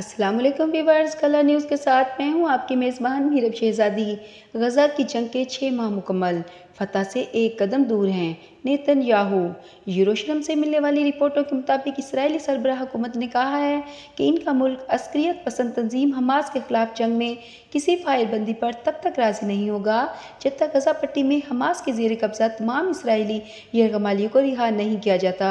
अस्सलाम वालेकुम viewers, colour news के साथ मैं हूं आपकी मेज़बान मीरब शहज़ादी। गज़ा की जंग के 6 माह मुकम्मल, फतह से एक कदम दूर हैं नेतन्याहू। यरूशलेम से मिलने वाली रिपोर्टों के मुताबिक इस्राएली सरबराह हुकूमत ने कहा है कि इनका मुल्क अस्करियत पसंद तंजीम हमास के खिलाफ जंग में किसी फायरबंदी पर तब तक राज़ी नहीं होगा जब तक गज़ा पट्टी में हमास के ज़ेर कब्ज़ा तमाम इसराइली यरगमालियों को रिहा नहीं किया जाता।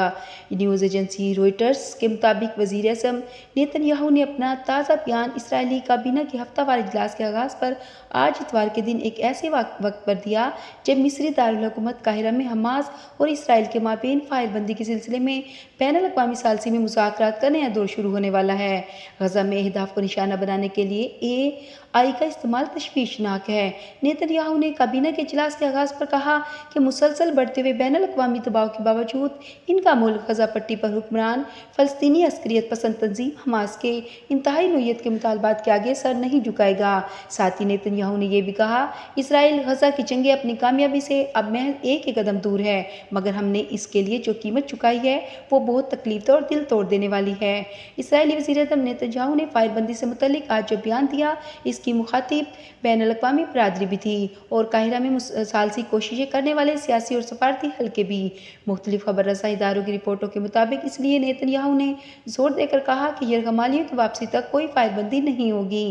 न्यूज़ एजेंसी रॉयटर्स के मुताबिक वज़ीर आज़म नेतन्याहू ने अपना ताज़ा बयान इसराइली काबीना के हफ्तावार इजलास के आगाज़ पर आज इतवार के दिन एक ऐसे वक्त पर दिया जब मिस्री दारुल हुकूमत काहिरा में हमास और इसराइल के माबेन फायरबंदी के सिलसिले में बैनुल अक़वामी सालसी में मुज़ाकरात का नया दौर शुरू होने वाला है। गज़ा में अहदाफ को निशाना बनाने के लिए AI का इस्तेमाल तशवीशनाक है। नेतन्याहू ने काबीना के इजलास के आगाज़ पर कहा कि मुसलसल बढ़ते हुए बैनुल अक़वामी दबाव के बावजूद इनका मुल्क गज़ा पट्टी पर हुक्मरान फ़लस्तीनी अस्करियत पसंद तंजीम हमास के इंतहाई नौयत के मुतालबात के आगे सर नहीं झुकाएगा। साथ ही नेतन्याहू ने यह भी कहा, इसराइल गज़ा की जंगें अपनी कामयाबी से अब महज एक ही कदम दूर है, मगर हमने इसके लिए जो कीमत चुकाई है वो बहुत तकलीफ और दिल तोड़ देने वाली है। इसराइली वज़ीर-ए-आज़म नेतन्याहू ने फायरबंदी से मुतल्लिक आज जो बयान दिया, इसकी मुखातिब बैनुल अक़वामी बरादरी भी थी और काहिरा में सालसी कोशिशें करने वाले सियासी और सफारती हल्के भी। मुख्तलिफ खबर रसा इदारों की रिपोर्टों के मुताबिक इसलिए नेतन्याहू ने जोर देकर कहा कि यरगमालियों की वापसी तक कोई फायरबंदी नहीं होगी।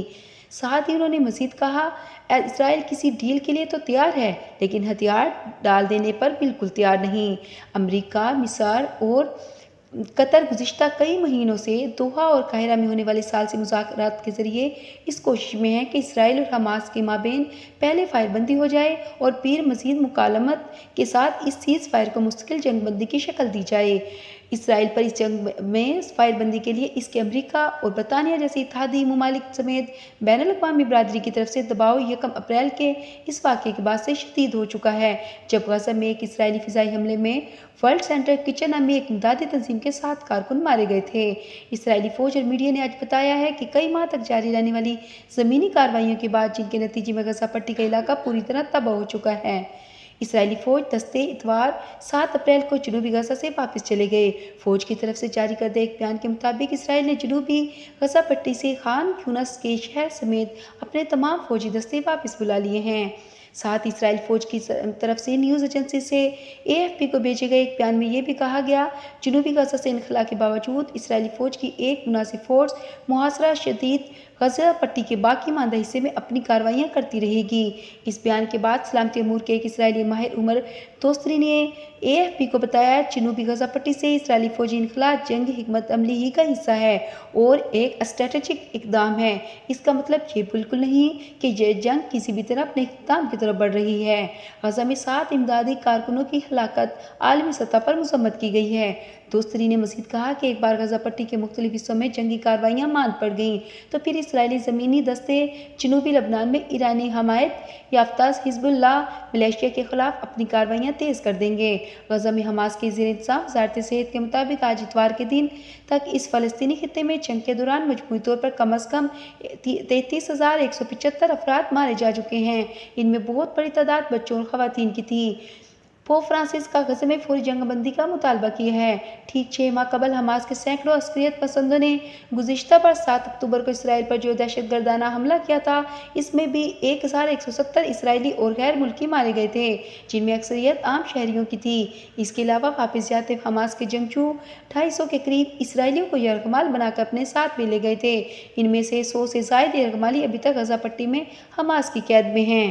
साथ ही उन्होंने मज़ीद कहा, इसराइल किसी डील के लिए तो तैयार है, लेकिन हथियार डाल देने पर बिल्कुल तैयार नहीं। अमेरिका, मिस्र और कतर गुज़िश्ता कई महीनों से दोहा और काहिरा में होने वाली सालसी मुज़ाकरात के ज़रिए इस कोशिश में है कि इसराइल और हमास के माबेन पहले फायरबंदी हो जाए और फिर मज़ीद मुकालमत के साथ इस सीज़ फायर को मुस्तकिल जंगबंदी की शक्ल दी जाए। इसराइल पर इस जंग में फायरबंदी के लिए इसके अमेरिका और बरतानिया जैसे इत्तेहादी ममालिक समेत बैनुल अक़वामी बरादरी की तरफ से दबाव 1 अप्रैल के इस वाक़े के बाद से शदीद हो चुका है, जब गज़ा में एक इसराइली फ़िज़ाई हमले में वर्ल्ड सेंटर किचन नामी एक इमदादी तंजीम के 7 कारकुन मारे गए थे। इसराइली फ़ौज और मीडिया ने आज बताया है कि कई माह तक जारी रहने वाली ज़मीनी कार्रवाइयों के बाद, जिनके नतीजे में गज़ा पट्टी का इलाका पूरी तरह तबाह हो चुका है, इसराइली फ़ौज दस्ते इतवार 7 अप्रैल को जनूबी गज़ा से वापस चले गए। फ़ौज की तरफ से जारी करदे एक बयान के मुताबिक इसराइल ने जनूबी गज़ा पट्टी से खान यूनिस के शहर समेत अपने तमाम फ़ौजी दस्ते वापस बुला लिए हैं। साथ ही इसराइल फ़ौज की तरफ से न्यूज़ एजेंसी से AFP को भेजे गए एक बयान में यह भी कहा गया, जनूबी गज़ा से इनखला के बावजूद इसराइली फ़ौज की एक मुनासिब फ़ोर्स मुहासरा शदीद गज़ा पट्टी के बाकी मानदा हिस्से में अपनी कार्रवाइयाँ करती रहेगी। इस बयान के बाद सलामती अमूर के एक इसराइली माहिर उमर दोस्तरी ने AFP को बताया, जनूबी गज़ा पट्टी से इसराइली फ़ौजी इनखला जंग हिकमत अमली ही का हिस्सा है और एक स्ट्रेटेजिक इक़दाम है। इसका मतलब ये बिल्कुल नहीं कि यह जंग किसी भी तरह अपने इख्तिताम की तरफ बढ़ रही है। गज़ा में 7 इमदादी कारकुनों की हलाकत आलमी सतह पर मज़म्मत की गई है। दोस्तरी ने मज़ीद कहा कि एक बार गज़ा पट्टी के मुख्तलिफ हिस्सों में जंगी कार्रवाइयाँ मांद पड़ गईं, तो फिर इसराइली ज़मीनी दस्ते जनूबी लबनान में ईरानी हमायत याफ्ता हिज़्बुल्लाह मिलिशिया के खिलाफ अपनी कार्रवाइयाँ तेज़ कर देंगे। गज़ा में हमास के ज़ेर इंतज़ाम वज़ारत सेहत के मुताबिक आज इतवार के दिन तक इस फ़लस्तीनी खित्ते में जंग के दौरान मजमूई तौर पर कम अज़ कम 33,175 अफराद मारे जा चुके हैं। इनमें बहुत बड़ी तादाद बच्चों और ख़वातीन की थी। पोप फ्रांसिस का गज़ा में फौरी जंगबंदी का मुतालबा किया है। ठीक 6 माह कबल हमास के सैकड़ों अस्करियत पसंदों ने गुज़िश्ता पर 7 अक्टूबर को इसराइल पर जो दहशतगर्दाना हमला किया था, इसमें भी 1170 इसराइली और गैर मुल्की मारे गए थे, जिनमें अक्सरियत आम शहरियों की थी। इसके अलावा वापस जाते हमास के जंगजू 250 के करीब इसराइलियों को यरगमाल बनाकर अपने साथ भी ले गए थे। इनमें से 100 से ज़ायद यरगमाली अभी तक गज़ा पट्टी में हमास की कैद में हैं।